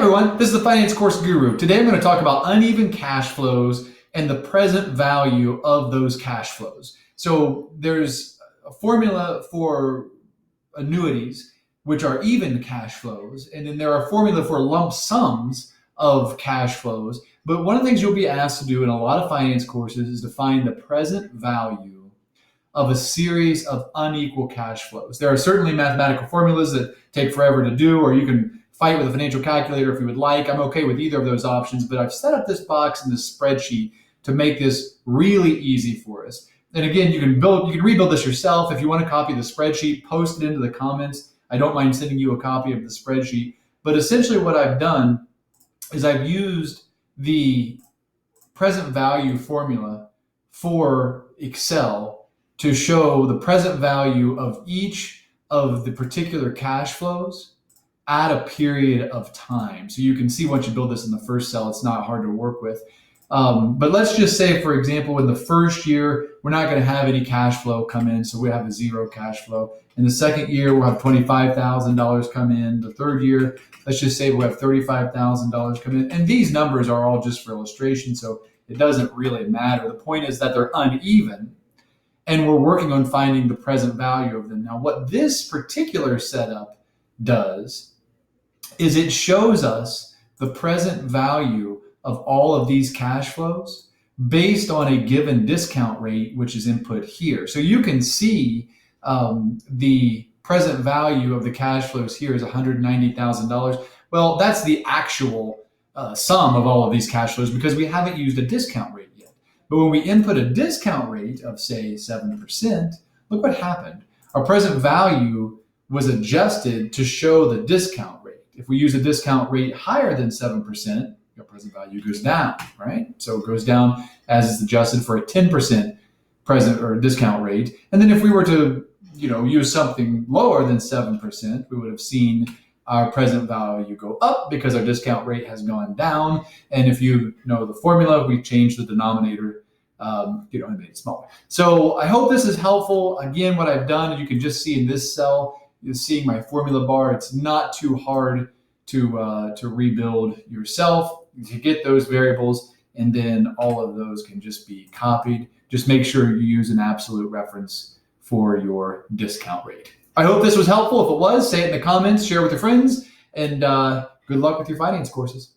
everyone, this is the Finance Course Guru. Today I'm going to talk about uneven cash flows and the present value of those cash flows. So there's a formula for annuities, which are even cash flows, and then there are formula for lump sums of cash flows. But one of the things you'll be asked to do in a lot of finance courses is to find the present value of a series of unequal cash flows. There are certainly mathematical formulas that take forever to do, or you can fight with a financial calculator if you would like. I'm okay with either of those options, but I've set up this box in this spreadsheet to make this really easy for us. And again, you can rebuild this yourself. If you want to copy the spreadsheet, post it into the comments. I don't mind sending you a copy of the spreadsheet. But essentially what I've done is I've used the present value formula for Excel to show the present value of each of the particular cash flows at a period of time. So you can see once you build this in the first cell, it's not hard to work with. But let's just say, for example, in the first year, we're not going to have any cash flow come in, so we have a zero cash flow. In the second year, we'll have $25,000 come in. The third year, let's just say we'll have $35,000 come in. And these numbers are all just for illustration, so it doesn't really matter. The point is that they're uneven, and we're working on finding the present value of them. Now, what this particular setup does is it shows us the present value of all of these cash flows based on a given discount rate, which is input here. So you can see the present value of the cash flows here is $190,000. Well, that's the actual sum of all of these cash flows because we haven't used a discount rate yet. But when we input a discount rate of, say, 7%, look what happened. Our present value was adjusted to show the discount rate. If we use a discount rate higher than 7%, your present value goes down, right? So it goes down as is adjusted for a 10% present or discount rate. And then if we were to, use something lower than 7%, we would have seen our present value go up because our discount rate has gone down. And if you know the formula, we change the denominator, and made it smaller. So I hope this is helpful. Again, what I've done, you can just see in this cell, you're seeing my formula bar. It's not too hard to rebuild yourself. You get those variables, and then all of those can just be copied. Just make sure you use an absolute reference for your discount rate. I hope this was helpful. If it was, say it in the comments, share with your friends, and good luck with your finance courses.